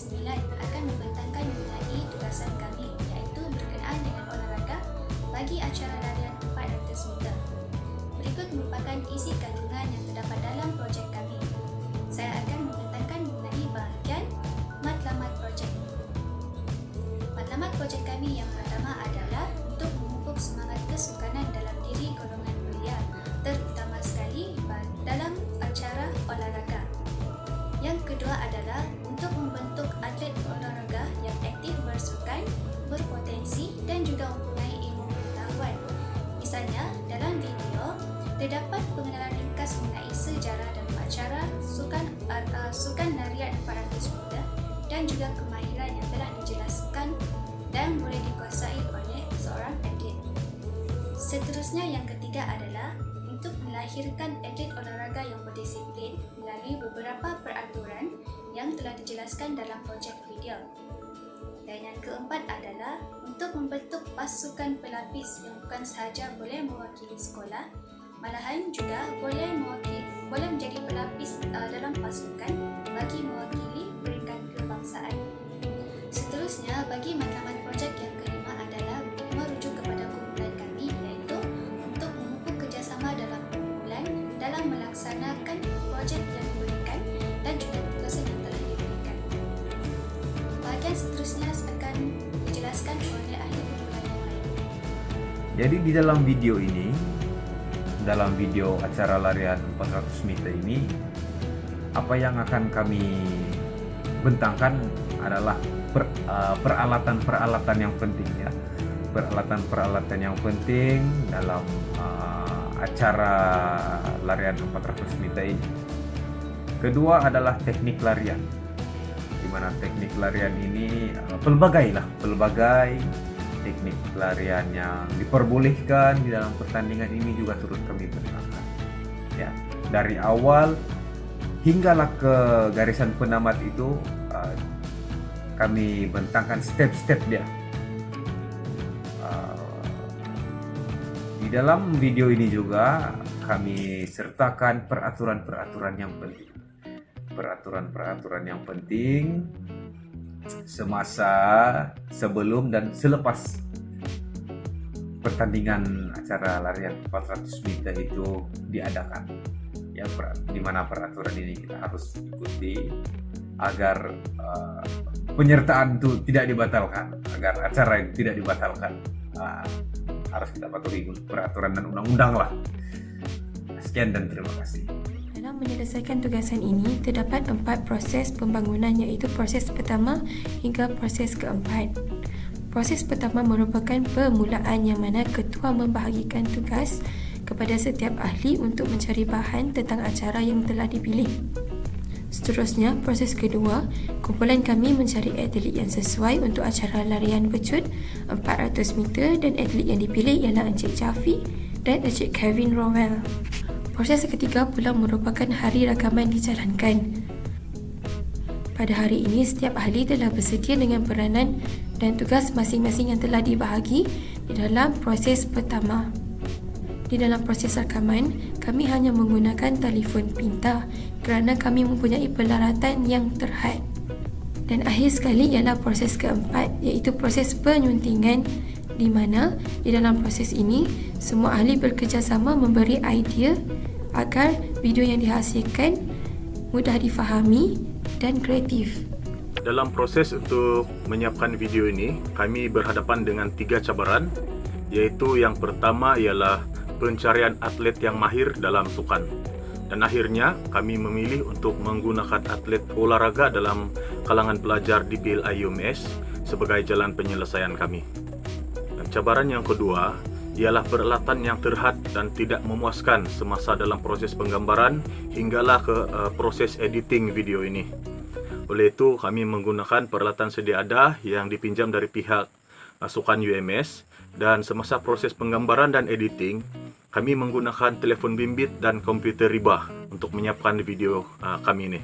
ke-9 akan membentangkan mengenai tugasan kami, iaitu berkenaan dengan olahraga bagi acara larian 400 meter. Berikut merupakan isi kandungan yang terdapat dalam projek kami. Saya akan membentangkan mengenai bahagian matlamat projek. Matlamat projek kami yang pertama adalah untuk memupuk semangat kesukanan dalam diri golongan belia, terutama sekali dalam acara olahraga. Yang kedua adalah untuk membentuk atlet olahraga yang aktif bersukan, berpotensi dan juga mempunyai ilmu pengetahuan. Misalnya, dalam video terdapat pengenalan ringkas mengenai sejarah dan upacara sukan larian 400 meter dan juga kemahiran yang telah dijelaskan dan boleh dikuasai oleh seorang atlet. Seterusnya, yang ketiga adalah untuk melahirkan atlet olahraga yang berdisiplin melalui beberapa peraturan yang telah dijelaskan dalam projek video. Dan yang keempat adalah untuk membentuk pasukan pelapis yang bukan sahaja boleh mewakili sekolah, malahan juga boleh menjadi pelapis dalam pasukan bagi mewakili peringkat kebangsaan. Seterusnya, bagi matlamat projek yang kelima adalah merujuk kepada kumpulan kami, iaitu untuk memupuk kerjasama dalam kumpulan dalam melaksanakan projek yang diberikan dan juga tugasan yang telah diberikan. Bahagian seterusnya akan dijelaskan oleh ahli kumpulan yang lain. Jadi di dalam video ini, dalam video acara larian 400 meter ini, apa yang akan kami bentangkan adalah peralatan-peralatan yang penting, ya. Peralatan-peralatan yang penting dalam acara larian 400 meter ini. Kedua adalah teknik larian, di mana teknik larian ini pelbagai teknik larian yang diperbolehkan di dalam pertandingan ini juga turut kami bentangkan. Ya, dari awal hinggalah ke garisan penamat itu kami bentangkan step-step dia. Di dalam video ini juga kami sertakan peraturan-peraturan yang penting. Peraturan-peraturan yang penting semasa, sebelum dan selepas pertandingan acara larian 400 meter itu diadakan. Ya, di mana peraturan ini kita harus ikuti agar penyertaan itu tidak dibatalkan, agar acara itu tidak dibatalkan. Harus kita patuhi peraturan dan undang-undang lah. Sekian dan terima kasih. Dalam menyelesaikan tugasan ini, terdapat 4 proses pembangunan, iaitu proses pertama hingga proses keempat. Proses pertama merupakan permulaan yang mana ketua membahagikan tugas kepada setiap ahli untuk mencari bahan tentang acara yang telah dipilih. Seterusnya, proses kedua, kumpulan kami mencari atlet yang sesuai untuk acara larian pecut 400 meter dan atlet yang dipilih ialah Encik Jafi dan Encik Kevin Rowell. Proses ketiga pula merupakan hari rakaman dijalankan. Pada hari ini, setiap ahli telah bersedia dengan peranan dan tugas masing-masing yang telah dibahagi di dalam proses pertama. Di dalam proses rakaman, kami hanya menggunakan telefon pintar kerana kami mempunyai peralatan yang terhad. Dan akhir sekali ialah proses keempat, iaitu proses penyuntingan, di mana di dalam proses ini semua ahli bekerjasama memberi idea agar video yang dihasilkan mudah difahami dan kreatif. Dalam proses untuk menyiapkan video ini, kami berhadapan dengan 3 cabaran, iaitu yang pertama ialah pencarian atlet yang mahir dalam sukan. Dan akhirnya kami memilih untuk menggunakan atlet olahraga dalam kalangan pelajar di PLI UMS sebagai jalan penyelesaian kami. Dan cabaran yang kedua ialah peralatan yang terhad dan tidak memuaskan semasa dalam proses penggambaran hinggalah ke proses editing video ini. Oleh itu, kami menggunakan peralatan sedia ada yang dipinjam dari pihak sukan UMS, dan semasa proses penggambaran dan editing, kami menggunakan telefon bimbit dan komputer ribah untuk menyiapkan video kami ini.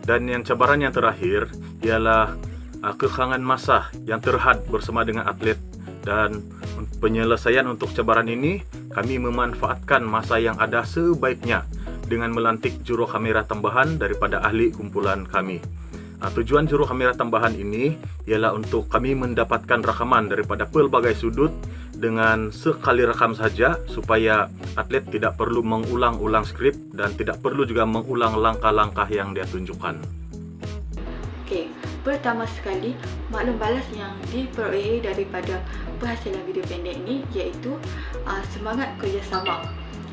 Dan yang cabaran yang terakhir ialah kekhangan masa yang terhad bersama dengan atlet, dan penyelesaian untuk cabaran ini kami memanfaatkan masa yang ada sebaiknya dengan melantik juru kamera tambahan daripada ahli kumpulan kami. Tujuan juru kamera tambahan ini ialah untuk kami mendapatkan rakaman daripada pelbagai sudut dengan sekali rekam saja, supaya atlet tidak perlu mengulang-ulang skrip dan tidak perlu juga mengulang langkah-langkah yang dia tunjukkan. Okey, pertama sekali, maklum balas yang diperoleh daripada perhasilan video pendek ini iaitu semangat kerjasama,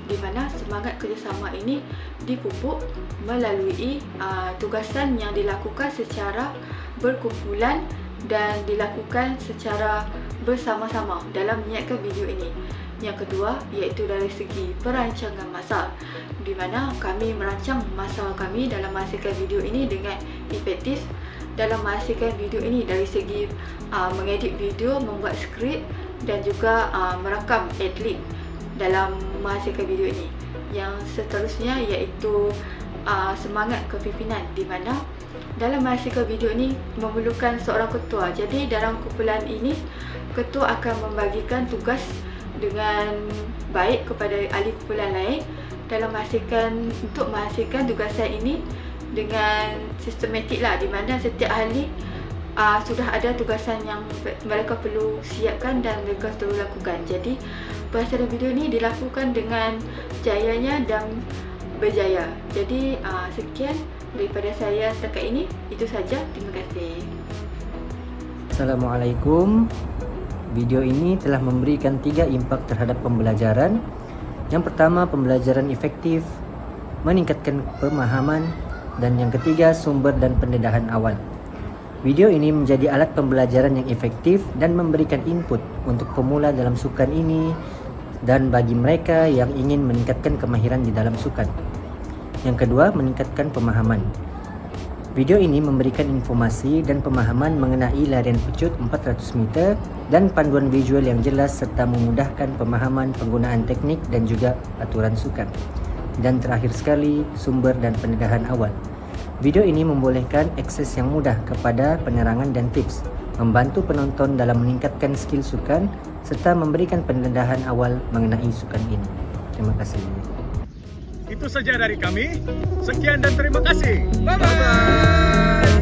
di mana semangat kerjasama ini dipupuk melalui tugasan yang dilakukan secara berkumpulan dan dilakukan secara bersama-sama dalam menyiapkan video ini. Yang kedua iaitu dari segi perancangan masa, di mana kami merancang masa kami dalam menghasilkan video ini dengan efektif dalam menghasilkan video ini dari segi mengedit video, membuat skrip dan juga merakam adlib dalam menghasilkan video ini. Yang seterusnya iaitu semangat kepimpinan, di mana dalam menghasilkan video ini memerlukan seorang ketua. Jadi dalam kumpulan ini, ketua akan membagikan tugas dengan baik kepada ahli kumpulan lain dalam menghasilkan tugasan ini dengan sistematik lah, di mana setiap ahli sudah ada tugasan yang mereka perlu siapkan dan mereka perlu lakukan. Jadi perhasilan video ini dilakukan dengan jayanya dan berjaya. Jadi sekian daripada saya setakat ini. Itu saja. Terima kasih. Assalamualaikum. Video ini telah memberikan 3 impak terhadap pembelajaran. Yang pertama, pembelajaran efektif, meningkatkan pemahaman, dan yang ketiga, sumber dan pendedahan awal. Video ini menjadi alat pembelajaran yang efektif dan memberikan input untuk pemula dalam sukan ini dan bagi mereka yang ingin meningkatkan kemahiran di dalam sukan. Yang kedua, meningkatkan pemahaman. Video ini memberikan informasi dan pemahaman mengenai larian pecut 400 meter dan panduan visual yang jelas serta memudahkan pemahaman penggunaan teknik dan juga aturan sukan. Dan terakhir sekali, sumber dan pendedahan awal. Video ini membolehkan akses yang mudah kepada penerangan dan tips, membantu penonton dalam meningkatkan skill sukan serta memberikan pendedahan awal mengenai sukan ini. Terima kasih. Itu saja dari kami. Sekian dan terima kasih. Bye-bye.